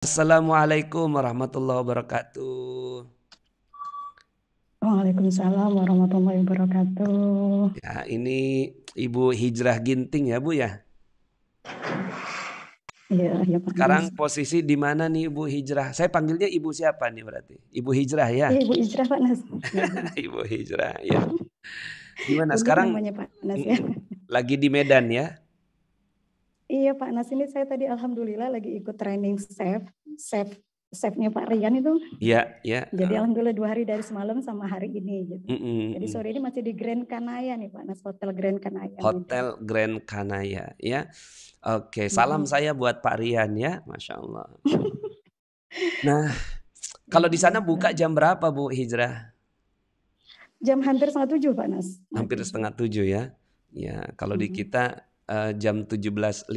Assalamualaikum warahmatullahi wabarakatuh. Waalaikumsalam warahmatullahi wabarakatuh. Ya, ini Ibu Hijrah Ginting ya, Bu ya. Iya, ya Pak Nas. Sekarang posisi di mana nih Ibu Hijrah? Saya panggilnya Ibu siapa nih berarti? Ibu Hijrah ya. Iya, Ibu Ijrah Pak Nas. Iya, Ibu Ijrah. Ibu Hijrah ya. Gimana Unik sekarang? namanya Pak Nas ya. Mm-mm, lagi di Medan ya. Iya Pak Nas, ini saya tadi alhamdulillah lagi ikut training chefnya Pak Rian itu. Iya, ya. Jadi alhamdulillah 2 hari dari semalam sama hari ini gitu. Mm-mm, Jadi mm. sore ini masih di Grand Kanaya nih Pak Nas, Hotel Grand Kanaya Medan. Hotel Grand Kanaya ya. Oke, salam Mm-mm. saya buat Pak Rian ya, Masya Allah. Nah, Luar kalau di sana biasa. buka jam berapa Bu Hijrah? Jam hampir 6:30 Pak Nas. Hampir 6:30. setengah tujuh ya. Ya, kalau di Mm-mm. kita jam 17.52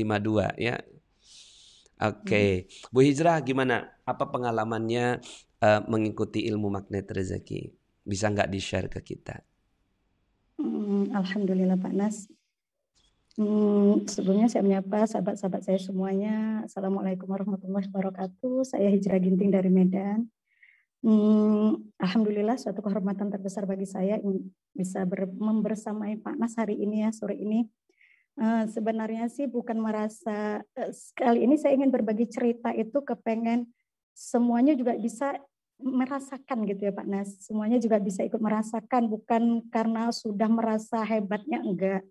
ya. Mm-mm. Oke, Bu Hijrah gimana? Apa pengalamannya mengikuti ilmu magnet rezeki? Bisa nggak di-share ke kita? Alhamdulillah Pak Nas. Sebelumnya saya menyapa sahabat-sahabat saya semuanya. Assalamualaikum warahmatullahi wabarakatuh. Saya Hijrah Ginting dari Medan. Alhamdulillah suatu kehormatan terbesar bagi saya bisa membersamai Pak Nas hari ini ya, sore ini. Sebenarnya sih bukan merasa, kali ini saya ingin berbagi cerita itu kepengen semuanya juga bisa merasakan gitu ya Pak Nas. Semuanya juga bisa ikut merasakan, bukan karena sudah merasa hebatnya, enggak.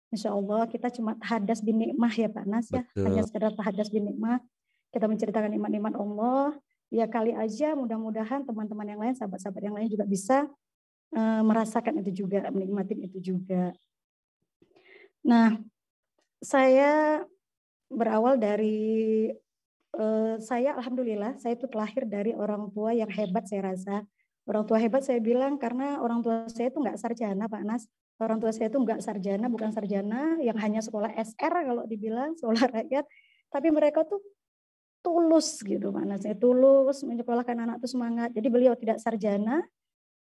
Insya Allah kita cuma tahadas bin nikmah ya Pak Nas ya. Hanya Betul. sekedar tahadas bin nikmah. Kita menceritakan nikmat-nikmat Allah. Ya kali aja mudah-mudahan teman-teman yang lain, sahabat-sahabat yang lain juga bisa merasakan itu juga, menikmati itu juga. Nah, saya berawal dari saya alhamdulillah saya itu terlahir dari orang tua yang hebat saya rasa. Orang tua hebat saya bilang karena orang tua saya itu nggak sarjana Pak Nas. Orang tua saya itu nggak sarjana, bukan sarjana yang hanya sekolah SR kalau dibilang sekolah rakyat. Tapi mereka tuh tulus gitu Pak Nas. Saya tulus menyekolahkan anak itu semangat. Jadi beliau tidak sarjana,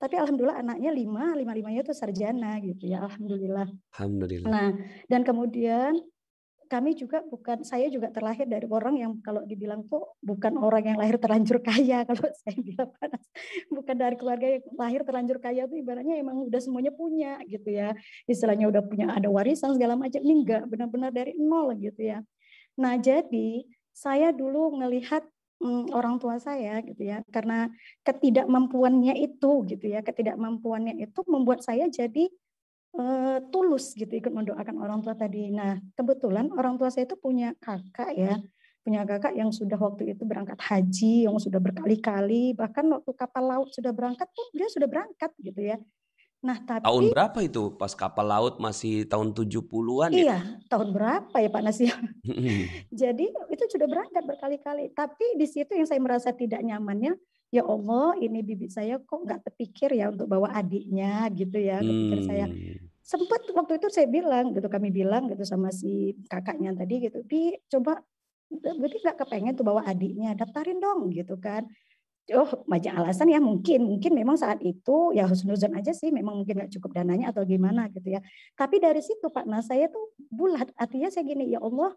tapi alhamdulillah anaknya lima-limanya itu sarjana gitu ya. Alhamdulillah. Alhamdulillah. Nah, dan kemudian kami juga saya juga terlahir dari orang yang kalau dibilang tuh bukan orang yang lahir terlanjur kaya kalau saya bilang Panas. Bukan dari keluarga yang lahir terlanjur kaya tuh ibaratnya emang udah semuanya punya gitu ya. Istilahnya udah punya ada warisan segala macam. Ini enggak, benar-benar dari nol gitu ya. Nah, jadi saya dulu ngelihat orang tua saya gitu ya, karena ketidakmampuannya itu gitu ya, ketidakmampuannya itu membuat saya jadi tulus gitu ikut mendoakan orang tua tadi. Nah, kebetulan orang tua saya itu punya kakak ya, punya kakak yang sudah waktu itu berangkat haji, yang sudah berkali-kali, bahkan waktu kapal laut sudah berangkat pun dia sudah berangkat gitu ya. Nah, Tahun tapi berapa itu pas kapal laut masih tahun 70-an ya? iya, tahun berapa ya Pak Nasir? Jadi itu sudah berangkat berkali-kali. Tapi di situ yang saya merasa tidak nyamannya, ya Allah ini bibi saya kok nggak kepikir ya untuk bawa adiknya gitu ya, kepikir saya. Hmm. Sempat waktu itu saya bilang gitu, kami bilang gitu sama si kakaknya tadi gitu, Bi coba berarti nggak kepengen tuh bawa adiknya, daftarin dong gitu kan. Oh, banyak alasan ya mungkin memang saat itu ya husnuzon aja sih, memang mungkin nggak cukup dananya atau gimana gitu ya. Tapi dari situ Pak Nas saya tuh bulat, artinya saya gini, ya Allah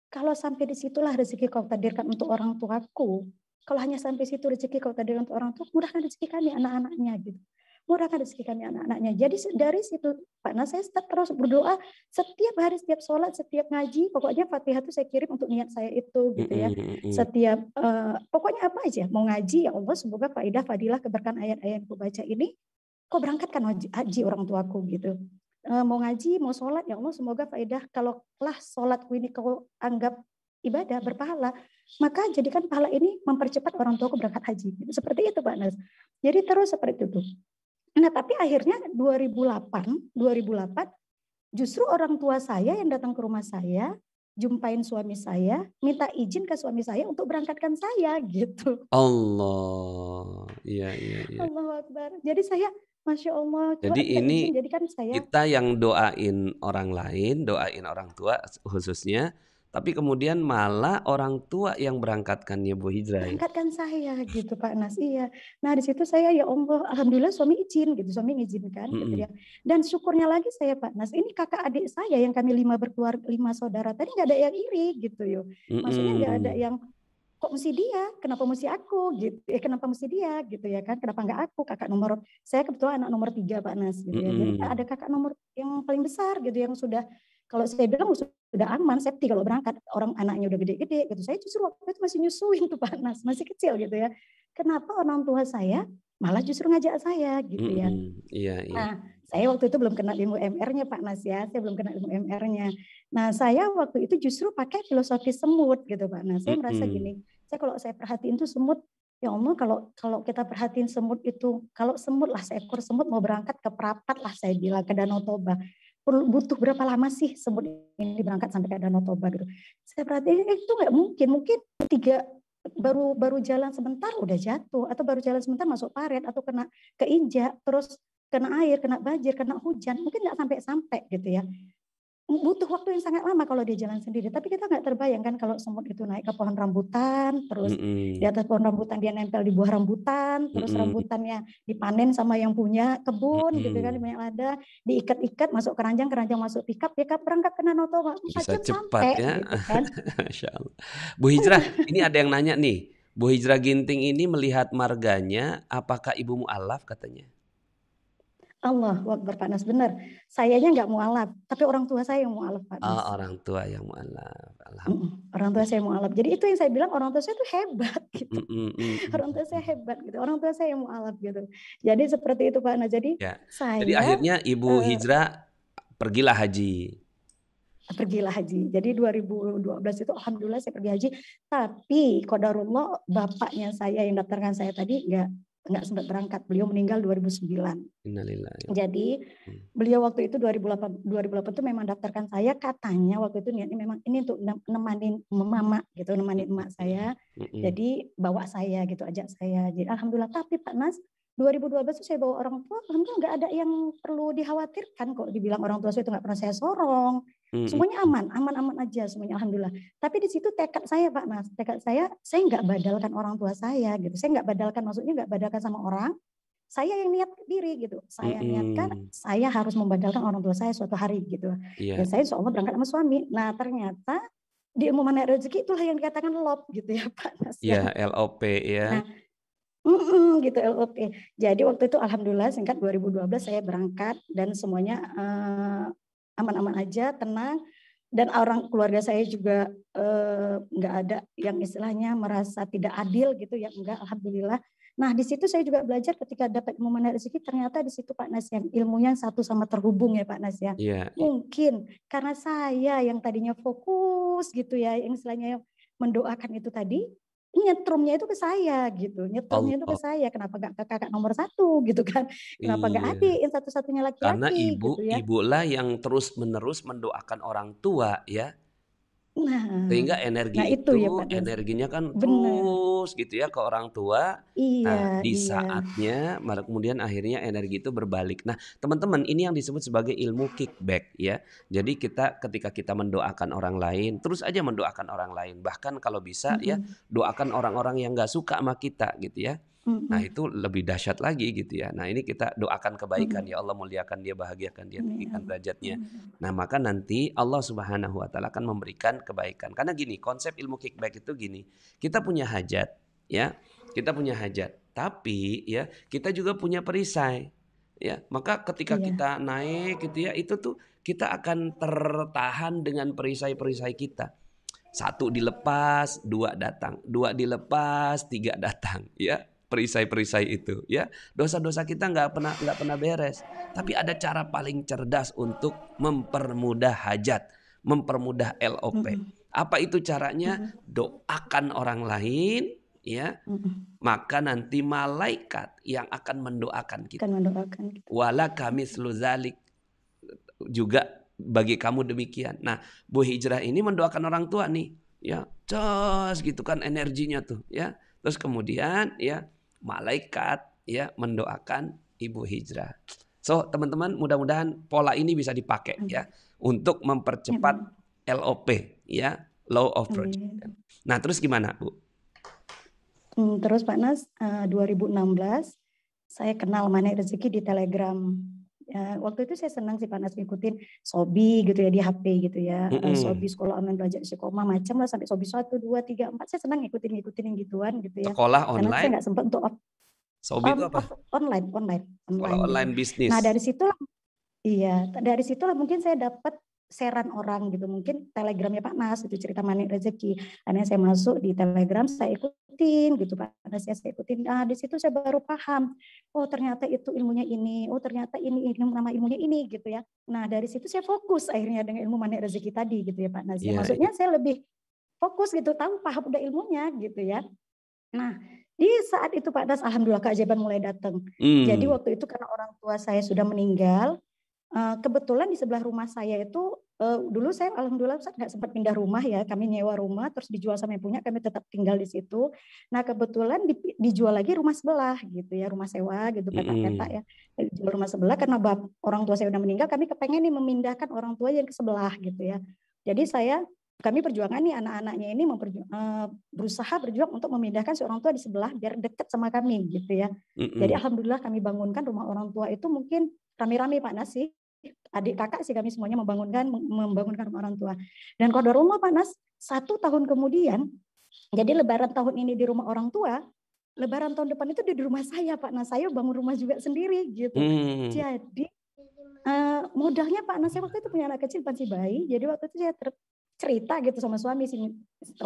kalau sampai di situlah rezeki kau takdirkan untuk orang tuaku. Kalau hanya sampai situ rezeki kau takdirkan untuk orang tua, mudahkan rezeki kami anak-anaknya gitu. Mudahkan rezeki kami anak-anaknya. Jadi dari situ Pak Nas saya terus berdoa setiap hari, setiap sholat, setiap ngaji. Pokoknya Fatihah itu saya kirim untuk niat saya itu gitu ya. Setiap pokoknya apa aja mau ngaji ya Allah semoga faidah fadilah keberkahan ayat-ayat yang aku baca ini kau berangkatkan haji orang tuaku gitu. Mau ngaji, mau sholat, ya Allah semoga faedah. Kalau lah sholatku ini kau anggap ibadah, berpahala, maka jadikan pahala ini mempercepat orang tuaku berangkat haji. Seperti itu Pak Nas. Jadi terus seperti itu. Nah tapi akhirnya 2008 justru orang tua saya yang datang ke rumah saya, jumpain suami saya, minta izin ke suami saya untuk berangkatkan saya gitu. Allah, iya, iya, iya. Allahu Akbar. Jadi saya, Masya Allah, Tuhan Jadi minta izin. ini Jadi kan saya kita yang doain orang lain, doain orang tua khususnya, tapi kemudian malah orang tua yang berangkatkannya Bu Hijrah ya. berangkatkan saya gitu Pak Nas. Iya. Nah di situ saya ya Allah, alhamdulillah suami izin gitu, suami izinkan gitu Mm-mm. ya. Dan syukurnya lagi saya Pak Nas, ini kakak adik saya yang kami 5 berkeluarga, 5 saudara tadi nggak ada yang iri gitu yo. Maksudnya nggak ada Mm-mm. yang kok mesti dia, kenapa mesti aku gitu, kenapa mesti dia gitu ya kan, kenapa nggak aku, kakak nomor, saya kebetulan anak nomor 3 Pak Nas gitu ya, jadi ada kakak nomor yang paling besar gitu yang sudah, kalau saya bilang sudah aman, safety kalau berangkat, orang anaknya udah gede-gede gitu, saya justru waktu itu masih nyusuin tuh Pak Nas, masih kecil gitu ya, kenapa orang tua saya malah justru ngajak saya gitu ya. Iya, iya. Nah, saya waktu itu belum kena ilmu MR-nya Pak Nas ya, saya belum kena ilmu MR-nya. Nah, saya waktu itu justru pakai filosofi semut gitu Pak Nas. Saya merasa gini, kalau saya perhatiin tuh semut, ya Allah kalau kita perhatiin semut itu, kalau semut lah seekor semut mau berangkat ke Perapat lah saya bilang ke Danau Toba, butuh berapa lama sih semut ini berangkat sampai ke Danau Toba gitu. Saya perhatiin itu nggak mungkin, mungkin baru jalan sebentar udah jatuh, atau baru jalan sebentar masuk paret atau kena keinjak, terus kena air, kena banjir, kena hujan, mungkin nggak sampai-sampai gitu ya. Butuh waktu yang sangat lama kalau dia jalan sendiri. Tapi kita nggak terbayangkan kalau semut itu naik ke pohon rambutan, terus di atas pohon rambutan dia nempel di buah rambutan, terus rambutannya dipanen sama yang punya kebun gitu kan, banyak lada, diikat-ikat masuk keranjang, keranjang masuk pickup, ya berangkat ke Danau Toba 4 Bisa jam cepat sampai ya. gitu kan. Masya Allah. Bu Hijrah, ini ada yang nanya nih. Bu Hijrah Ginting ini melihat marganya, apakah ibu mu'alaf katanya? Allahu Akbar Pak Nas, benar. Sayanya nggak mualaf, tapi orang tua saya yang mualaf Pak Oh, Nas. orang tua yang mu'alaf. Alhamdulillah. Orang tua saya mualaf. Jadi itu yang saya bilang orang tua saya itu hebat gitu. Orang tua saya hebat gitu. Orang tua saya yang mualaf gitu. Jadi seperti itu Pak Nas. Jadi Ya. Jadi saya akhirnya Ibu Hijrah pergilah haji. pergilah haji. Jadi 2012 itu alhamdulillah saya pergi haji. Tapi qadarullah bapaknya saya yang daftarkan saya tadi nggak sempat berangkat. Beliau meninggal 2009. Innalillahi. Jadi beliau waktu itu 2008 itu memang daftarkan saya, katanya waktu itu niatnya memang ini untuk nemanin mama gitu, nemanin emak saya. Jadi bawa saya gitu, ajak saya. Jadi alhamdulillah, tapi Pak Nas 2012 itu saya bawa orang tua, alhamdulillah nggak ada yang perlu dikhawatirkan kok. Dibilang orang tua saya itu nggak pernah saya sorong. Semuanya aman aja semuanya alhamdulillah. Tapi di situ tekad saya Pak Nas, tekad saya nggak badalkan orang tua saya gitu. Saya nggak badalkan, maksudnya nggak badalkan sama orang. Saya yang niat diri gitu. Saya niatkan saya harus membadalkan orang tua saya suatu hari gitu. Dan saya insya Allah berangkat sama suami. Nah ternyata di ilmu mana rezeki itulah yang dikatakan lop gitu ya Pak Nas. Iya, LOP ya. Nah, gitu LOP. Jadi waktu itu alhamdulillah singkat 2012 saya berangkat dan semuanya aman-aman aja, tenang. Dan orang keluarga saya juga nggak ada yang istilahnya merasa tidak adil gitu ya, enggak, alhamdulillah. Nah di situ saya juga belajar ketika dapat ilmu mana rezeki, ternyata di situ Pak Nas yang ilmunya satu sama terhubung ya Pak Nas ya. Mungkin karena saya yang tadinya fokus gitu ya, yang istilahnya mendoakan itu tadi, nyetrumnya itu ke saya gitu, nyetrumnya itu ke saya, kenapa nggak ke kakak nomor 1 gitu kan, kenapa nggak adik yang satu-satunya Karena laki-laki gitu ya. ibulah yang terus-menerus mendoakan orang tua ya. Nah, Sehingga energi itu ya itu, Pak Nas. energinya kan Benar. terus gitu ya ke orang tua. Nah, Iya, di iya. saatnya kemudian akhirnya energi itu berbalik. Nah, teman-teman, ini yang disebut sebagai ilmu kickback ya. Jadi ketika kita mendoakan orang lain, terus aja mendoakan orang lain. Bahkan kalau bisa ya, doakan orang-orang yang nggak suka sama kita gitu ya. Nah, itu lebih dahsyat lagi gitu ya. Nah, ini kita doakan kebaikan, ya Allah muliakan dia, bahagiakan dia, tinggikan derajatnya. Nah, maka nanti Allah Subhanahu wa taala akan memberikan kebaikan. Karena gini, konsep ilmu kickback itu gini. Kita punya hajat, ya. Kita punya hajat, tapi ya kita juga punya perisai. Ya, maka ketika kita naik gitu ya, itu tuh kita akan tertahan dengan perisai-perisai kita. 1 dilepas, 2 datang, 2 dilepas, 3 datang, ya. Perisai-perisai itu ya, dosa-dosa kita nggak pernah beres, tapi ada cara paling cerdas untuk mempermudah hajat, mempermudah LOP. Apa itu caranya? Doakan orang lain ya, maka nanti malaikat yang akan mendoakan kita. Walaka mislu dzalik, juga bagi kamu demikian. Nah, Bu Hijrah ini mendoakan orang tua nih, ya, cos gitu kan energinya tuh, ya. Terus kemudian ya malaikat ya mendoakan Ibu Hijrah. So, teman-teman, mudah-mudahan pola ini bisa dipakai ya untuk mempercepat LOP ya, Law of Projection. Nah, terus gimana, Bu? Terus Pak Nas 2016 saya kenal Mana Rezeki di Telegram. Waktu itu saya senang sih Pak Nas ngikutin Sobi gitu ya di HP gitu ya. Sobi Mm-mm. sekolah online belajar istiqomah macam lah sampai Sobi 1, 2, 3, 4. Saya senang ngikutin yang gituan gitu ya. Sekolah Karena saya online, nggak sempat untuk Sobi itu apa? online, Sekolah online gitu. online Nah bisnis. dari situ iya, dari situlah mungkin saya dapat sharean orang gitu. Mungkin Telegramnya Pak Nas itu cerita Manik Rezeki. Akhirnya saya masuk di Telegram, saya ikutin gitu Pak Nas ya, saya ikutin. Nah, di situ saya baru paham. Oh, ternyata itu ilmunya ini. Oh, ternyata ini nama ilmunya ini gitu ya. Nah, dari situ saya fokus akhirnya dengan ilmu Manik Rezeki tadi gitu ya Pak Nas ya. Iya, iya. Maksudnya saya lebih fokus gitu, tahu paham udah ilmunya gitu ya. Nah, di saat itu Pak Nas, alhamdulillah keajaiban mulai datang. Jadi Hmm. waktu itu karena orang tua saya sudah meninggal, kebetulan di sebelah rumah saya itu dulu saya alhamdulillah nggak sempat pindah rumah ya, kami nyewa rumah terus dijual sama yang punya, kami tetap tinggal di situ. Nah kebetulan dijual lagi rumah sebelah gitu ya, rumah sewa gitu petak-petak Mm-mm. ya, dijual rumah sebelah karena orang tua saya udah meninggal, kami kepengen nih memindahkan orang tua yang ke sebelah gitu ya. Jadi kami perjuangan nih anak-anaknya ini berusaha berjuang untuk memindahkan seorang tua di sebelah biar dekat sama kami gitu ya. Jadi Mm-mm. alhamdulillah kami bangunkan rumah orang tua itu mungkin rame-rame Pak Nas sih, adik kakak sih kami semuanya membangunkan rumah orang tua. Dan qadarullah Pak Nas, 1 tahun kemudian, jadi Lebaran tahun ini di rumah orang tua, Lebaran tahun depan itu di rumah saya Pak Nas. Saya bangun rumah juga sendiri gitu. Hmm. Jadi modalnya Pak Nas, saya waktu itu punya anak kecil masih bayi. Jadi waktu itu saya cerita gitu sama suami sih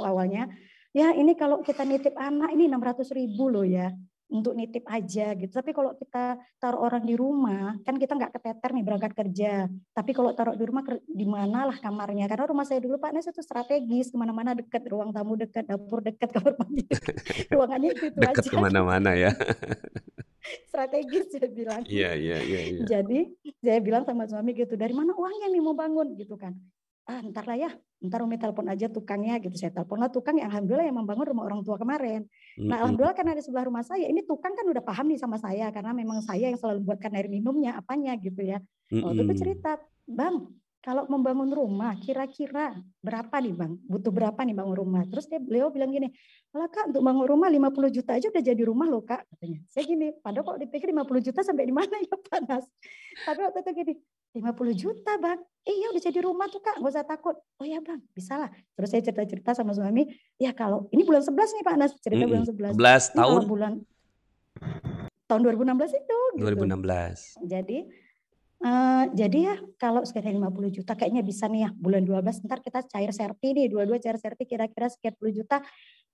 awalnya. Ya ini kalau kita nitip anak ini 600.000 loh ya untuk nitip aja gitu. Tapi kalau kita taruh orang di rumah, kan kita nggak keteter nih berangkat kerja. Tapi kalau taruh di rumah, di mana lah kamarnya? Karena rumah saya dulu Pak Nes itu strategis, kemana-mana dekat, ruang tamu dekat, dapur dekat, kamar mandi dekat, ruangannya itu Dekat aja gitu. kemana-mana ya. Strategis saya bilang. Iya, iya, iya, iya. Jadi saya bilang sama suami gitu, dari mana uangnya nih mau bangun gitu kan? Ntar lah ya, ntar Umi telepon aja tukangnya gitu. Saya telepon lah tukang yang alhamdulillah yang membangun rumah orang tua kemarin. Nah Mm-mm. alhamdulillah karena di sebelah rumah saya, ini tukang kan udah paham nih sama saya, karena memang saya yang selalu buatkan air minumnya, apanya gitu ya. Waktu itu Mm-mm. cerita, Bang, kalau membangun rumah kira-kira berapa nih Bang? Butuh berapa nih bangun rumah? Terus beliau bilang gini, lah Kak untuk bangun rumah 50 juta aja udah jadi rumah loh Kak. Katanya. Saya gini, padahal kok dipikir 50 juta sampai di mana ya Panas. Tapi waktu itu gini, 50 juta Bang. Iya udah jadi rumah tuh Kak, gak usah takut. Oh ya Bang, bisa lah. Terus saya cerita-cerita sama suami, ya kalau ini bulan 11 nih Pak Nas, cerita Mm-mm. bulan 11. 11 Ini kalau tahun? tahun 2016 itu gitu. 2016. Jadi ya kalau sekitar 50 juta kayaknya bisa nih ya bulan 12 ntar kita cair serti nih, dua-dua cair serti kira-kira sekian puluh juta.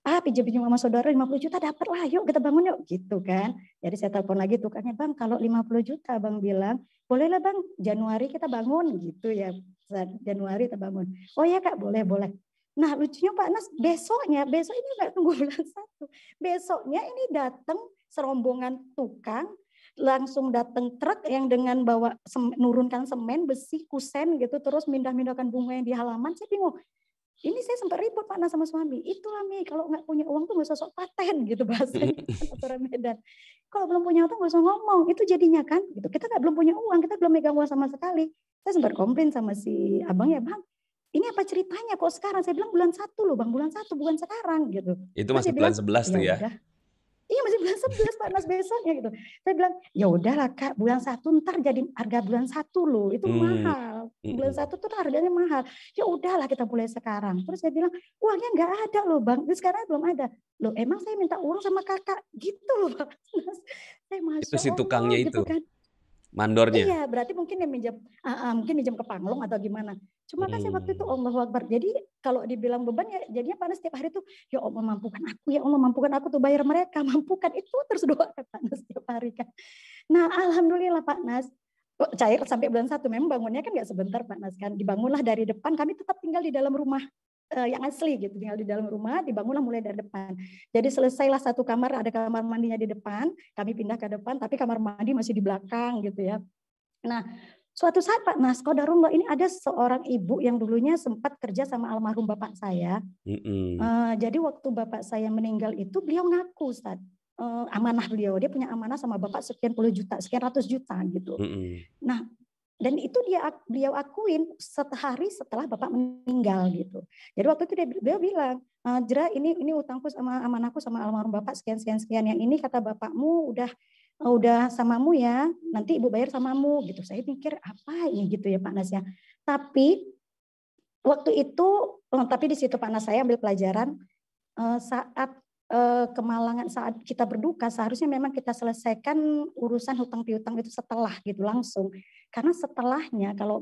Pinjam-pinjam sama saudara 50 juta dapat lah, yuk kita bangun yuk gitu kan. Jadi saya telepon lagi tukangnya, Bang kalau 50 juta Bang bilang, bolehlah Bang Januari kita bangun gitu ya. Januari kita bangun. Oh ya Kak, boleh, boleh. Nah lucunya Pak Nas, besok ini nggak tunggu bulan 1. Besoknya ini datang serombongan tukang, langsung datang truk yang dengan bawa nurunkan semen, besi, kusen gitu, terus mindah-mindahkan bunga yang di halaman. Saya bingung, ini saya sempat ribut Pak Nas sama suami. Itulah Mi, kalau nggak punya uang tuh nggak usah sok paten gitu bahasanya orang Medan. Kalau belum punya uang nggak usah ngomong. Itu jadinya kan, gitu. Kita nggak belum punya uang, kita belum megang uang sama sekali. Saya sempat komplain sama si abang ya Bang. Ini apa ceritanya kok sekarang? Saya bilang bulan 1 loh Bang, bulan 1 bukan sekarang gitu. Itu Terus masih dia bulan bilang, 11 ya tuh ya. udah. Iya masih bulan 11 Pak Nas besoknya gitu. Saya bilang, ya udahlah Kak, bulan 1 ntar jadi harga bulan 1 loh, itu Hmm. mahal. Bulan Mm-mm. 1 tuh harganya mahal. Ya udahlah kita mulai sekarang. Terus saya bilang, uangnya nggak ada loh Bang. Terus sekarang belum ada. Loh emang saya minta uang sama kakak? Gitu loh Pak Nas. Saya Itu Masya si Allah tukangnya gitu itu, kan. mandornya. Iya, berarti mungkin yang mungkin minjam ke Panglong atau gimana. Cuma kan saya waktu itu Hmm. Allahu Akbar. Jadi kalau dibilang beban ya jadinya Panas setiap hari tuh, ya Allah mampukan aku, ya Allah mampukan aku tuh bayar mereka, mampukan itu terus doa Panas setiap hari kan. Nah, alhamdulillah Pak Nas, kok cair sampai bulan 1 memang bangunnya kan nggak sebentar Pak Nas kan. Dibangunlah dari depan, kami tetap tinggal di dalam rumah yang asli gitu, tinggal di dalam rumah, dibangunlah mulai dari depan. Jadi selesailah satu kamar, ada kamar mandinya di depan, kami pindah ke depan, tapi kamar mandi masih di belakang gitu ya. Nah, suatu saat Pak Nas, qadarullah ini ada seorang ibu yang dulunya sempat kerja sama almarhum bapak saya. Mm-mm. Jadi waktu bapak saya meninggal itu beliau ngaku Ustaz, amanah beliau, dia punya amanah sama bapak sekian puluh juta, sekian ratus juta gitu. Mm-mm. Nah, dan itu beliau akuin sehari setelah bapak meninggal gitu. Jadi waktu itu beliau bilang, Jera ini utangku sama amanahku sama almarhum bapak sekian sekian sekian, yang ini kata bapakmu udah udah samamu ya, nanti ibu bayar samamu gitu. Saya pikir apa ini gitu ya Pak Nas ya. Tapi waktu itu, tapi di situ Pak Nas saya ambil pelajaran saat kemalangan, saat kita berduka seharusnya memang kita selesaikan urusan hutang piutang itu setelah gitu langsung. Karena setelahnya kalau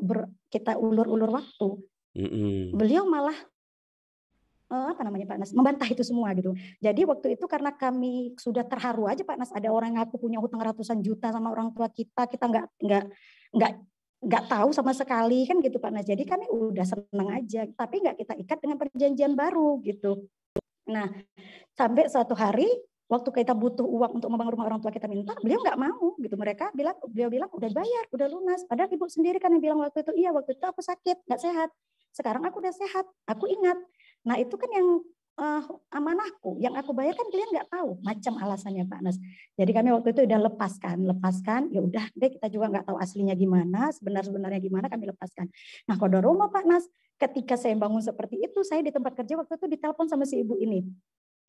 kita ulur-ulur waktu, beliau malah apa namanya Pak Nas, membantah itu semua gitu. Jadi waktu itu karena kami sudah terharu aja Pak Nas, ada orang ngaku punya hutang ratusan juta sama orang tua kita, kita nggak nggak tahu sama sekali kan gitu Pak Nas. Jadi kami udah seneng aja, tapi nggak kita ikat dengan perjanjian baru gitu. Nah, sampai suatu hari waktu kita butuh uang untuk membangun rumah orang tua kita minta, beliau nggak mau gitu. Beliau bilang udah bayar, udah lunas. Padahal ibu sendiri kan yang bilang waktu itu, iya waktu itu aku sakit, nggak sehat. Sekarang aku udah sehat, aku ingat. Nah itu kan yang amanahku, yang aku bayar kan kalian nggak tahu macam alasannya Pak Nas. Jadi kami waktu itu udah lepaskan, ya udah deh kita juga nggak tahu aslinya gimana, sebenarnya gimana kami lepaskan. Nah kodor rumah Pak Nas, ketika saya bangun seperti itu, saya di tempat kerja waktu itu ditelepon sama si ibu ini.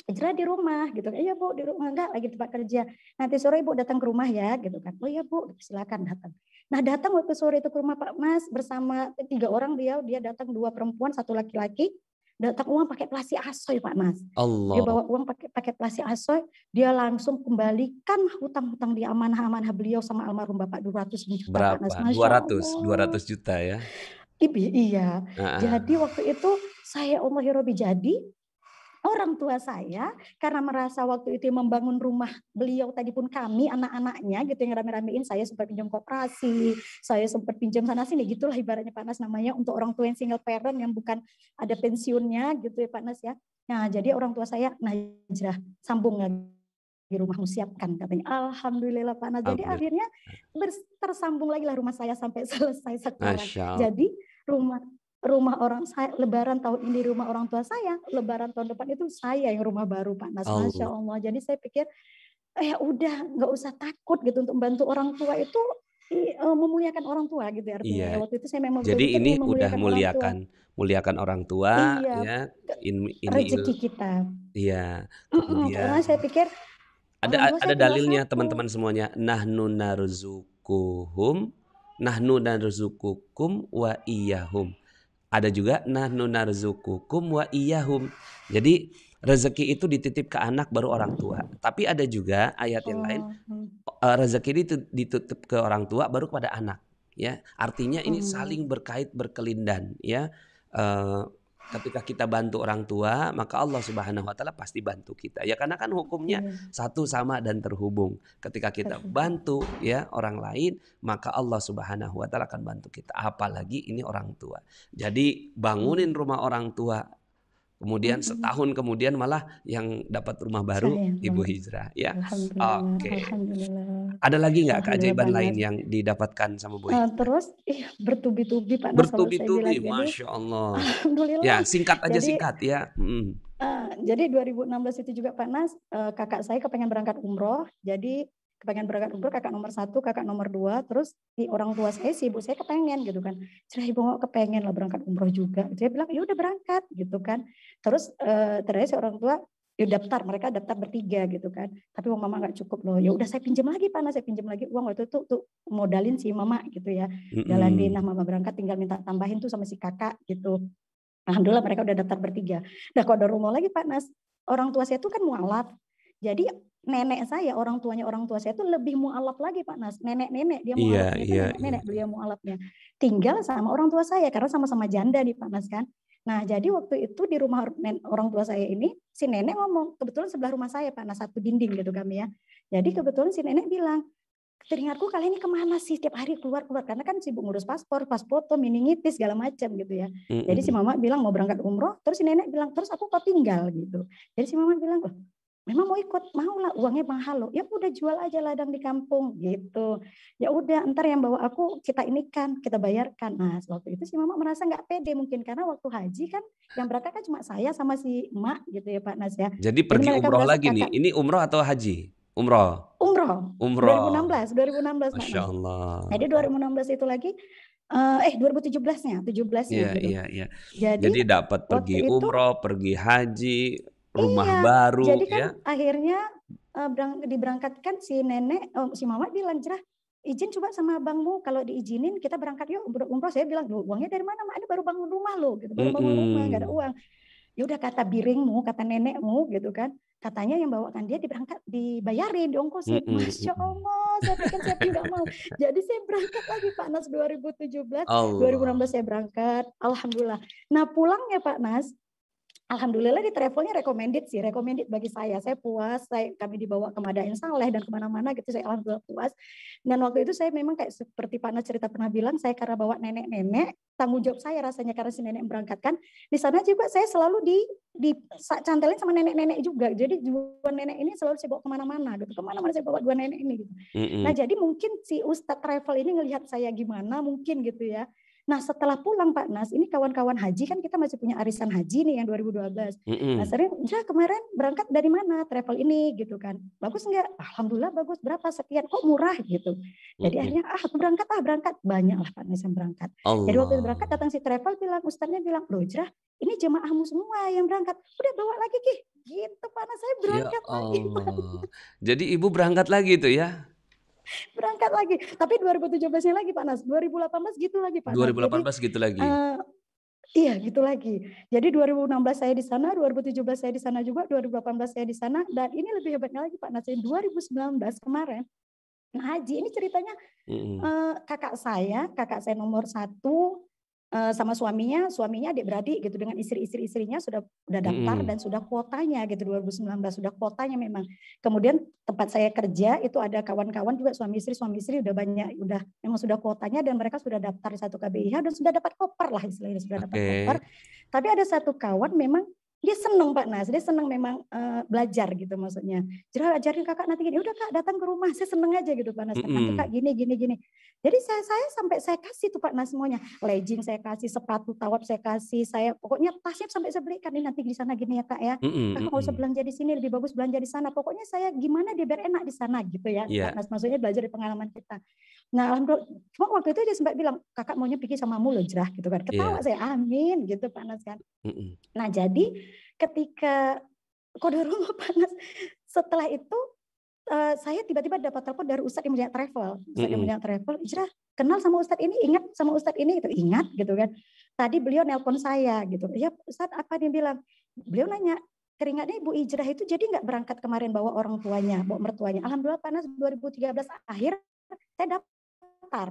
Ijra di rumah gitu, iya bu di rumah, enggak lagi tempat kerja, nanti sore ibu datang ke rumah ya gitu kan. Oh iya bu, silakan datang. Nah datang waktu sore itu ke rumah Pak Mas bersama 3 orang, dia datang 2 perempuan 1 laki-laki, datang uang pakai plastik asoy Pak Mas. Dia Allah. bawa uang pakai plastik asoy, dia langsung kembalikan hutang-hutang di amanah-amanah beliau sama almarhum Bapak 200 juta Pak Mas. Berapa? Masya 200, Allah. 200 juta ya. Iya. Heeh. Jadi waktu itu saya Allah ya Rabbi, jadi orang tua saya karena merasa waktu itu membangun rumah beliau tadi pun kami anak-anaknya gitu yang rame-ramein, saya sempat pinjam koperasi, saya sempat pinjam sana sini gitulah ibaratnya Pak Nas, namanya untuk orang tua yang single parent yang bukan ada pensiunnya gitu ya Pak Nas ya. Nah jadi orang tua saya, nah Hijrah sambung lagi di rumahmu siapkan katanya. Alhamdulillah Pak Nas. Jadi Alhamdulillah. akhirnya tersambung lagi lah rumah saya sampai selesai sekarang. Masya Allah. Jadi rumah rumah orang saya, lebaran tahun ini rumah orang tua saya, lebaran tahun depan itu saya yang rumah baru Pak Nas. Masya Allah. Allah. Jadi saya pikir ya udah nggak usah takut gitu untuk membantu orang tua itu, memuliakan orang tua gitu ya artinya. Ya Iya. waktu itu saya memang Jadi betul-betul ini ingin udah memuliakan orang tua. muliakan orang tua Iya, ya. Ini rezeki kita. iya. Karena saya Kemudian pikir orang ada tua ada saya tinggal dalilnya satu. teman-teman semuanya. Nahnu narzukukum wa iyyahum. Ada juga nahnu narzukukum wa iyyahum. Jadi rezeki itu dititip ke anak baru orang tua. Tapi ada juga ayat yang lain, Oh, rezeki itu dititip ke orang tua baru kepada anak ya. Artinya ini hmm, saling berkait berkelindan ya. Eh, Ketika kita bantu orang tua, maka Allah Subhanahu wa taala pasti bantu kita. Ya karena kan hukumnya iya, satu sama dan terhubung. Ketika kita bantu ya orang lain, maka Allah Subhanahu wa taala akan bantu kita. Apalagi ini orang tua. Jadi bangunin hmm, rumah orang tua. Kemudian setahun kemudian malah yang dapat rumah baru saya Ibu Hijrah ya. alhamdulillah, Oke. alhamdulillah, Ada lagi nggak alhamdulillah keajaiban Pak lain Nas. yang didapatkan sama Bu Hijrah? Terus bertubi-tubi Pak Nas kalau saya bilang. Bertubi-tubi, Jadi Masya Allah. Ya, alhamdulillah. singkat aja Jadi singkat ya. jadi 2016 itu juga Pak Nas, kakak saya kepengen berangkat umroh. Jadi kepengen berangkat umroh, kakak nomor 1, kakak nomor 2, terus si orang tua saya, si ibu saya kepengen gitu kan. Cerah ibu nggak kepengen lah berangkat umroh juga. Dia bilang ya udah berangkat gitu kan. Terus terus si orang tua ya daftar, mereka daftar bertiga gitu kan. Tapi uang mama nggak cukup loh. Ya udah saya pinjam lagi Pak Nas, saya pinjam lagi uang waktu itu tuh modalin si mama gitu ya. Jalanin, nah mama berangkat tinggal minta tambahin tuh sama si kakak gitu. Alhamdulillah mereka udah daftar bertiga. Nah kalau rumah lagi Pak Nas, orang tua saya itu kan mualaf. Jadi nenek saya, orang tuanya orang tua saya itu lebih mualaf lagi Pak Nas. Nenek-nenek, dia Iya, mualafnya itu iya, iya. nenek-nenek, beliau mualafnya. Tinggal sama orang tua saya karena sama-sama janda nih Pak Nas kan. Nah jadi waktu itu di rumah orang tua saya ini, si nenek ngomong, kebetulan sebelah rumah saya Pak Nas, satu dinding gitu kami ya. Jadi kebetulan si nenek bilang, teringatku kalian ini kemana sih tiap hari keluar-keluar, karena kan sibuk ngurus paspor, pas foto, meningitis segala macam gitu ya. Jadi si mama bilang mau berangkat umroh, terus si nenek bilang terus aku kok tinggal gitu. Jadi si mama bilang, oh, memang mau ikut, mau lah, uangnya mahal loh. Ya udah jual aja ladang di kampung gitu. Ya udah ntar yang bawa aku kita inikan, kita bayarkan. Nah waktu itu si mama merasa nggak pede mungkin karena waktu haji kan yang berangkat kan cuma saya sama si emak gitu ya Pak Nas ya. Jadi Jadi pergi mereka umroh merasa lagi nih. kakak Ini umroh atau haji? Umroh. umroh Umroh. 2016 Pak Masya Nas. Allah. Jadi 2016 itu lagi 2017-nya, 17-nya Iya, gitu. iya, iya. Jadi Jadi dapat pergi waktu itu umroh, pergi haji, rumah iya, baru jadi kan ya. akhirnya diberangkatkan si nenek, si mama bilang, "Cerah, izin coba sama abangmu, kalau diizinin kita berangkat yuk umroh." Saya bilang, "Loh, uangnya dari mana, Mak? Ini baru bangun rumah loh," gitu. "Baru bangun rumah, nggak ada Mhm. uang." Ya udah kata biringmu, kata nenekmu gitu kan, katanya yang bawakan dia dibayarin, diongkosin. Mhm Masya mhm. Allah, saya pikir saya tidak mau. Jadi saya berangkat lagi Pak Nas 2017, 2016 Allah. saya berangkat, alhamdulillah. Nah pulangnya Pak Nas, alhamdulillah di travelnya recommended bagi saya. Saya puas, kami dibawa ke Madain Saleh dan kemana-mana gitu, saya alhamdulillah puas. Dan waktu itu saya memang kayak seperti Pak Nas cerita pernah bilang, saya karena bawa nenek-nenek, tanggung jawab saya rasanya karena si nenek berangkatkan. Di sana juga saya selalu cantelin sama nenek-nenek juga. Jadi dua nenek ini selalu saya bawa kemana-mana gitu. Kemana-mana saya bawa dua nenek ini gitu. Nah Mhm. jadi mungkin si Ustadz travel ini ngelihat saya gimana mungkin gitu ya. Nah setelah pulang Pak Nas, ini kawan-kawan haji kan kita masih punya arisan haji nih yang 2012. Nah Mhm. sering, kemarin berangkat dari mana travel ini gitu kan. Bagus enggak? Alhamdulillah bagus. Berapa? Sekian. Kok murah gitu. Jadi Mhm. akhirnya aku berangkat. Banyak lah Pak Nas yang berangkat. Jadi waktu itu berangkat Allah. datang si travel bilang, Ustadznya bilang, "Loh Ijrah, ini jemaahmu semua yang berangkat. Udah bawa lagi Ki." Gitu Pak Nas, saya Ya berangkat lagi Pak. Allah. Jadi Ibu berangkat lagi tuh ya? Berangkat lagi. Tapi 2017-nya lagi Pak Nas. 2018 gitu lagi Pak Nas. Jadi 2018 gitu lagi? uh, iya, gitu lagi. Jadi 2016 saya di sana, 2017 saya di sana juga, 2018 saya di sana, dan ini lebih hebatnya lagi Pak Nasir, 2019 kemarin, nah haji ini ceritanya Mhm. kakak saya nomor satu sama suaminya adik-beradik gitu dengan istri-istrinya sudah daftar dan Mhm. sudah kuotanya gitu 2019 sudah kuotanya memang. Kemudian tempat saya kerja itu ada kawan-kawan juga suami istri udah banyak memang sudah kuotanya dan mereka sudah daftar di satu KBIH dan sudah dapat koper lah istilahnya sudah dapat koper. Oke. Tapi ada satu kawan memang dia senang Pak Nas, dia senang memang belajar gitu maksudnya. Jadi ajarin kakak nanti gini, udah kak datang ke rumah, saya seneng aja gitu Pak Nas. Nanti kak Mhm. gini. Jadi saya sampai saya kasih tuh Pak Nas semuanya. Legging saya kasih, sepatu tawab saya kasih, saya pokoknya tasnya sampai saya belikan nih nanti di sana gini ya kak ya. Mhm Kakak nggak usah mhm. belanja di sini, lebih bagus belanja di sana. Pokoknya saya gimana dia biar enak di sana gitu ya Pak Iya. Nas. Maksudnya belajar dari pengalaman kita. Nah, alhamdulillah, cuma waktu itu dia sempat bilang, kakak maunya pergi sama mu loh Jerah gitu kan. Iya. Ketawa saya, amin gitu Pak Nas kan. Mhm. Nah jadi ketika qadarullah panas, setelah itu saya tiba-tiba dapat telepon dari Ustadz yang punya travel. Ustadz yang Mhm. punya travel, Ijrah kenal sama Ustadz ini, ingat sama Ustadz ini, gitu. Ingat gitu kan. Tadi beliau nelpon saya gitu. Ya Ustadz apa dia bilang? Beliau nanya, keringatnya Ibu Ijrah itu jadi nggak berangkat kemarin bawa orang tuanya, bawa mertuanya. Alhamdulillah panas 2013 akhir saya daftar.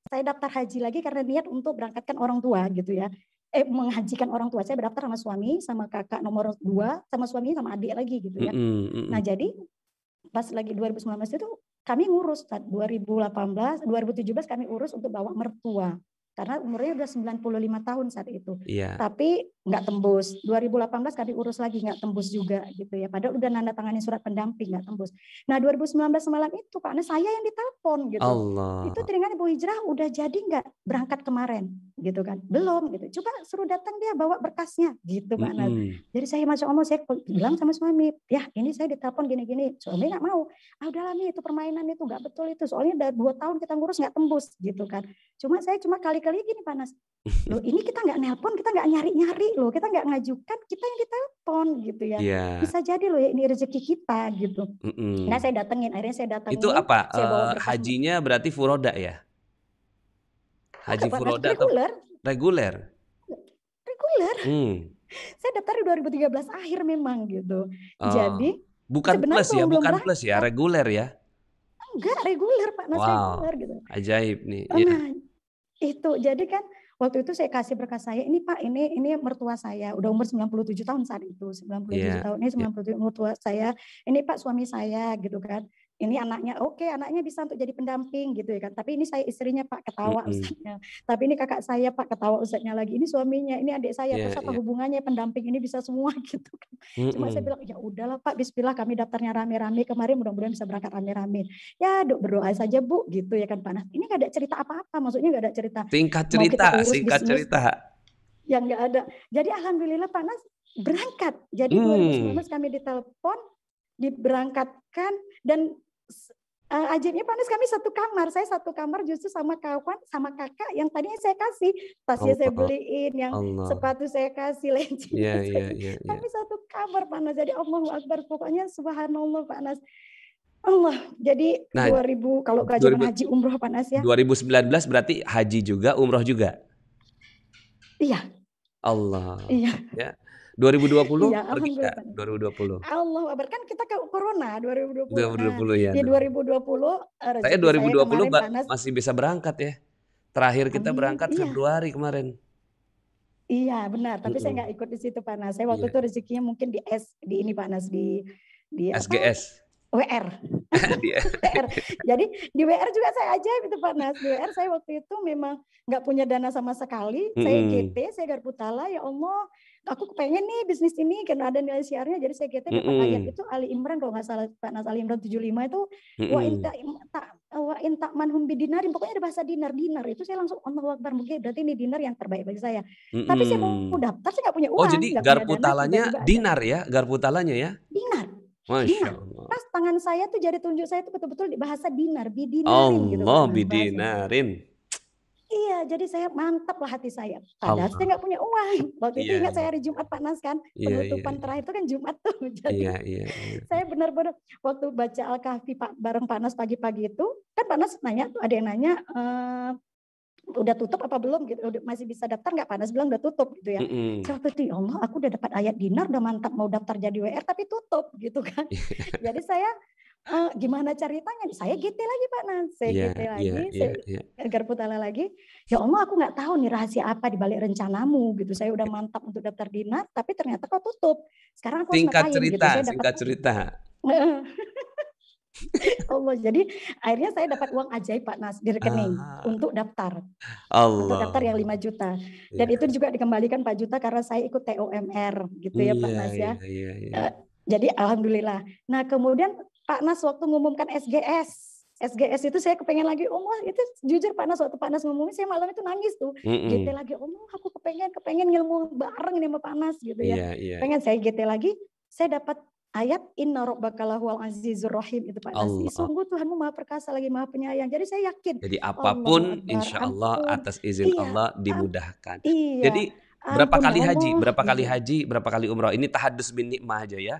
Saya daftar haji lagi karena niat untuk berangkatkan orang tua gitu ya. Menghajikan orang tua. Saya berdaftar sama suami, sama kakak nomor 2, sama suami, sama adik lagi gitu ya. Mhm Nah mhm. jadi pas lagi 2019 itu kami ngurus 2018, 2017 kami urus untuk bawa mertua. Karena umurnya udah 95 tahun saat itu. Iya. Tapi nggak tembus. 2018 kami urus lagi nggak tembus juga gitu ya. Padahal udah nanda tangani surat pendamping nggak tembus. Nah 2019 semalam itu Pak, saya yang ditelepon gitu. Itu Allah. teringat Ibu Hijrah udah jadi nggak berangkat kemarin gitu kan? Belum gitu. Coba suruh datang dia bawa berkasnya gitu Pak Nas. Mhm. Jadi saya masya Allah saya bilang sama suami, ya ini saya ditelepon gini-gini. Suami nggak mau. Ah udahlah nih itu permainan itu nggak betul itu. Soalnya udah 2 tahun kita ngurus nggak tembus gitu kan. Saya kali-kali gini Panas. Loh ini kita nggak nelpon, kita nggak nyari-nyari loh, kita nggak ngajukan, kita yang ditelepon gitu ya. Iya. Bisa jadi loh ya ini rezeki kita gitu. Nah Mhm. akhirnya saya Itu datengin, apa, saya bawa berkas hajinya berarti furoda ya? enggak Haji Pak Nas, furoda atau reguler, reguler? reguler. Mmm. Saya daftar di 2013 akhir memang gitu. Oh. Jadi Bukan sebenarnya plus ya, belum bukan plus ya, berangkat. reguler ya? Enggak, reguler Pak Nas, reguler Wow, gitu. ajaib nih, iya. Nah, itu jadi kan waktu itu saya kasih berkas saya, ini Pak, ini mertua saya, udah umur 97 tahun saat itu, 97 Iya tahun, ini iya. 97 mertua saya, ini Pak suami saya gitu kan. Ini anaknya, oke anaknya bisa untuk jadi pendamping gitu ya kan. Tapi ini saya istrinya Pak, ketawa Mhm. ustadznya. Tapi ini kakak saya Pak, ketawa ustadznya lagi. Ini suaminya, ini adik saya, Iya terus apa iya. hubungannya pendamping ini bisa semua gitu kan. Cuma saya Mhm. bilang, ya udahlah Pak, bismillah kami daftarnya rame-rame kemarin, mudah-mudahan bisa berangkat rame-rame. Ya berdoa saja Bu gitu ya kan Pak. Nah ini gak ada cerita apa-apa, maksudnya gak ada cerita Singkat mau cerita kita urus singkat bisnis cerita. yang nggak ada. Jadi alhamdulillah Pak Nas berangkat. Jadi Mmm. 2019 kami ditelepon, diberangkatkan dan ajaibnya Pak Nas kami satu kamar. Saya satu kamar justru sama kawan, sama kakak yang tadinya saya kasih. Tasnya saya Allah beliin, yang Allah. sepatu saya kasih, Iya lencinya saya iya beli. iya iya. Kami satu kamar Pak Nas. Jadi Allahu Akbar. Pokoknya subhanallah Pak Nas. Allah, jadi Nah, 2000 kalau kewajiban 2000 haji umroh Pak Nas ya? 2019 berarti haji juga, umroh juga? Iya. Allah, Iya. ya. 2020 Iya, pergi alhamdulillah nggak? Pak Nas. 2020? Allahu akbar, kan kita ke corona 2020. Nah, 2020 ya. di 2020 Saya rezeki saya 2020 kemarin Pak Nas. masih bisa berangkat ya. Terakhir kita Amin. berangkat Iya. Februari kemarin. Iya benar, tapi saya Mm-mm. nggak ikut di situ Pak Nas. Saya waktu Iya. itu rezekinya mungkin di ini Pak Nas, di apa, SGS. WR. Dia. WR. Jadi di WR juga saya ajaib itu Pak Nas. Di WR saya waktu itu memang nggak punya dana sama sekali. Saya Mm-mm. GT, saya garpu tala, ya Allah, aku kepengen nih bisnis ini karena ada nilai syiarnya. Jadi saya GT dapat ayat Mm-mm. itu Ali Imran kalau nggak salah Pak Nas, Ali Imran 75 itu Mm-mm. wa inta manhum bidinarin, pokoknya ada bahasa dinar itu saya langsung Allahu Akbar, mungkin berarti ini dinar yang terbaik bagi saya. Tapi saya mau Mm-mm. daftar, saya nggak punya Oh, uang, jadi nggak punya garpu dana, talanya tiba-tiba ada dinar ya? Garpu talanya ya? dinar, Masya dinar. Allah. Pas tangan saya tuh jari tunjuk saya tuh betul-betul di bahasa dinar, bidinarin gitu Pak Allah Nas bahasanya. bidinarin. Iya, jadi saya mantap lah hati saya. Padahal saya Allah. nggak punya uang. Waktu itu Iya, ingat saya iya. hari Jumat Pak Nas kan, Iya, iya, penutupan iya. terakhir itu kan Jumat tuh. Iya, Jadi iya, iya. saya benar-benar waktu baca Al-Kahfi Pak bareng Pak Nas pagi-pagi itu, kan Pak Nas nanya tuh, ada yang nanya, udah tutup apa belum gitu, masih bisa daftar nggak? Pak Nas bilang udah tutup gitu ya. Mm-mm. Saya waktu itu, ya Allah, aku udah dapat ayat dinar, udah mantap mau daftar jadi WR tapi tutup gitu kan. Jadi saya gimana ceritanya? Saya GT lagi Pak Nas, saya Iya, GT iya, lagi, iya, saya iya. garpu tala lagi. Ya Allah, aku nggak tahu nih rahasia apa di balik rencanamu gitu. Saya udah mantap untuk daftar dinar, tapi ternyata kau tutup. Sekarang aku harus Singkat ngapain gitu? cerita, Saya dapat singkat cerita. Allah. Jadi akhirnya saya dapat uang ajaib Pak Nas di rekening Ah, untuk daftar. Untuk daftar yang Allah. 5 juta. Dan Iya, itu juga dikembalikan 4 juta karena saya ikut TOMR gitu ya Pak iya, Nas iya, ya. iya, iya. Jadi alhamdulillah. Nah kemudian Pak Nas waktu ngumumkan SGS itu saya kepengen lagi, oh itu jujur Pak Nas, waktu Pak Nas ngumumin saya malam itu nangis tuh. GT Mm-mm. lagi, oh aku kepengen ngilmu bareng ini sama Pak Nas gitu ya. Iya, iya. Pengen saya GT lagi, saya dapat ayat inna rabbaka lahuwal azizur rahim itu Pak Nas. Allah. Sungguh Tuhanmu maha perkasa lagi maha penyayang. Jadi saya yakin, Jadi Allahu apapun Akbar, insya Allah ampun. atas izin Iya, Allah dimudahkan. iya, Jadi berapa ampun ya kali haji? Allah Berapa kali gitu. haji? Berapa kali umroh? Ini tahadus bin nikmah aja ya.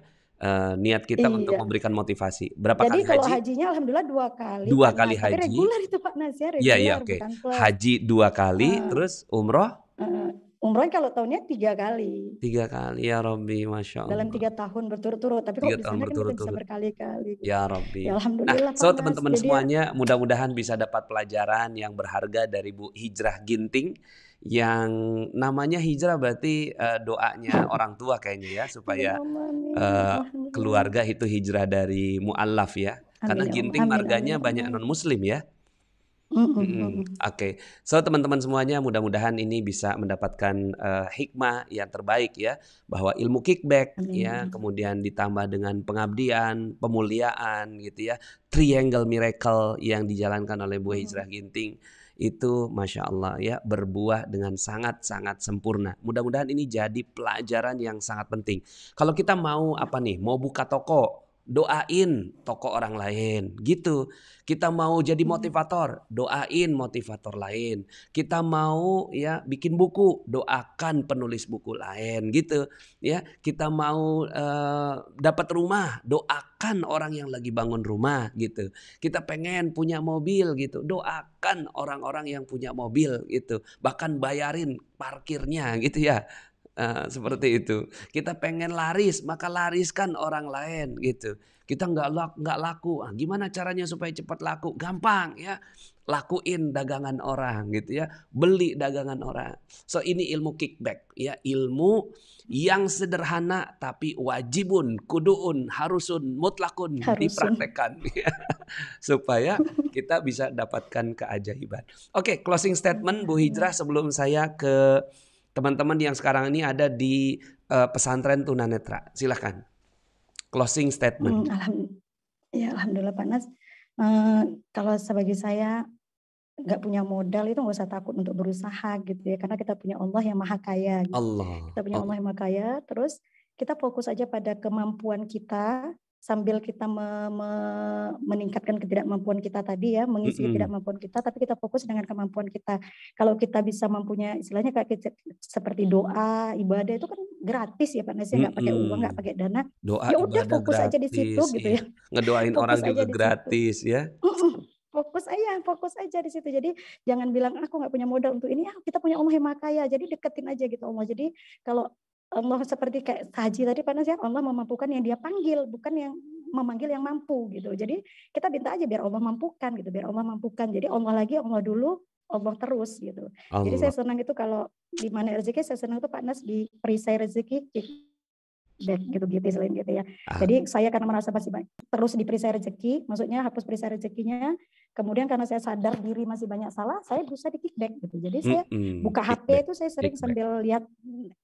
Niat kita untuk Iya. memberikan motivasi. Berapa Jadi kali kalau haji? hajinya alhamdulillah 2 kali Dua Pak kali Nas, tapi haji. reguler itu Pak Nas ya, Iya, iya, reguler oke. bukan plus. Haji 2 kali, Heeh, terus umroh heeh. Umroh kalau tahunnya 3 kali. 3 kali. Ya Rabbi, Masya Dalam Allah. 3 tahun berturut-turut, tapi Tiga kok di tahun sana kan kita bisa berturut-turut. berkali-kali gitu. Ya Ya Rabbi. Nah, alhamdulillah so Pak Nas. teman-teman Jadi ya semuanya mudah-mudahan bisa dapat pelajaran yang berharga dari Bu Hijrah Ginting yang namanya hijrah berarti doanya orang tua kayaknya ya supaya Allahumma amin. Alhamdulillah. keluarga itu hijrah dari mu'allaf ya. Amin Karena ya Allah. Ginting Amin amin marganya ya banyak Allah. non-muslim ya. Mhm. Oke. So teman-teman semuanya mudah-mudahan ini bisa mendapatkan hikmah yang terbaik ya, bahwa ilmu kickback ya, Amin. kemudian ditambah dengan pengabdian, pemuliaan gitu ya, triangle miracle yang dijalankan oleh Bu Hijrah Ginting itu Masya Allah ya, berbuah dengan sangat-sangat sempurna. Mudah-mudahan ini jadi pelajaran yang sangat penting. Kalau kita mau apa nih, mau buka toko, doain toko orang lain gitu. Kita mau jadi motivator, doain motivator lain. Kita mau ya bikin buku, doakan penulis buku lain gitu ya. Kita mau dapat rumah, doakan orang yang lagi bangun rumah gitu. Kita pengen punya mobil gitu, doakan orang-orang yang punya mobil gitu. Bahkan bayarin parkirnya gitu ya. Seperti itu. Kita pengen laris, maka lariskan orang lain gitu. Kita nggak laku, gimana caranya supaya cepat laku? Gampang ya, lakuin dagangan orang gitu ya, beli dagangan orang. So ini ilmu kickback ya, ilmu yang sederhana tapi wajibun, kuduun, harusun, mutlakun Harusun. dipraktekkan ya, supaya kita bisa dapatkan keajaiban. Oke, closing statement Bu Hijrah sebelum saya ke teman-teman yang sekarang ini ada di pesantren tunanetra. Silakan. Closing statement. Ya alhamdulillah Pak Nas. Kalau sebagai saya nggak punya modal itu nggak usah takut untuk berusaha gitu ya, karena kita punya Allah yang maha kaya gitu. Allah. Kita punya Allah yang maha kaya, terus kita fokus aja pada kemampuan kita sambil kita meningkatkan ketidakmampuan kita tadi ya, mengisi Mhm. ketidakmampuan kita, tapi kita fokus dengan kemampuan kita. Kalau kita bisa mampunya istilahnya kayak seperti doa, ibadah itu kan gratis ya Pak Nas, nggak pakai uang, nggak Mhm. pakai dana. Doa, Ya udah ibadah fokus aja di situ gratis, gitu iya. ya. Ngedoain orang Fokus aja juga di situ. gratis ya. Fokus aja di situ. Jadi jangan bilang aku nggak punya modal untuk ini, kita punya Allah yang Maha Kaya. Jadi deketin aja gitu Allah. Jadi kalau Allah seperti kayak haji tadi Pak Nas ya, Allah memampukan yang Dia panggil, bukan yang memanggil yang mampu gitu. Jadi kita minta aja biar Allah mampukan gitu, biar Allah mampukan. Jadi Allah lagi, Allah dulu, Allah terus gitu. Jadi Allah. saya senang itu kalau di mana rezeki, saya senang itu Pak Nas di perisai rezeki gitu-gitu selain gitu ya. Ah, Jadi saya karena merasa masih terus diberi saya rezeki, maksudnya hapus perisai rezekinya. Kemudian karena saya sadar diri masih banyak salah, saya berusaha di kickback gitu. Jadi saya buka kickback, HP itu saya sering kickback. sambil lihat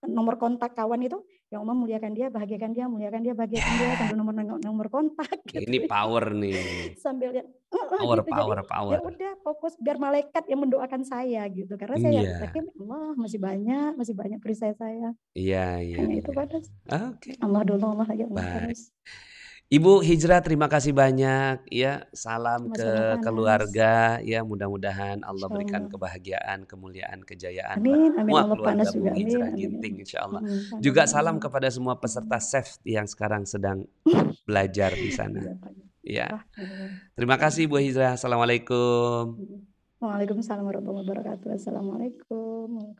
nomor kontak kawan itu, ya Allah muliakan dia, bahagiakan dia, muliakan dia, bahagiakan dia Yeah, sambil nomor kontak ini gitu ya. power nih. Sambil lihat Power, gitu. Jadi power, ya power. udah fokus biar malaikat yang mendoakan saya gitu. Karena saya Iya, yakin Allah masih banyak perisai saya. iya, iya, Hanya itu iya. pada Oke, Allah dulu, Allah lagi, Allah baik. terus. Ibu Hijrah, terima kasih banyak ya. Salam Sama-sama ke Panas. keluarga ya. Mudah-mudahan Allah berikan Insyaallah. kebahagiaan, kemuliaan, kejayaan pada Amin, amin. semua Allah Panas keluarga juga. Bu Amin, Hijrah amin, amin. Ginting insya Allah. Amin, Juga amin. salam kepada semua peserta Amin. SEF yang sekarang sedang belajar di sana. Iya, Pak. Ya, Wah, iya. terima kasih Bu Amin. Hijrah. Assalamualaikum. Waalaikumsalam warahmatullahi wabarakatuh. Assalamualaikum.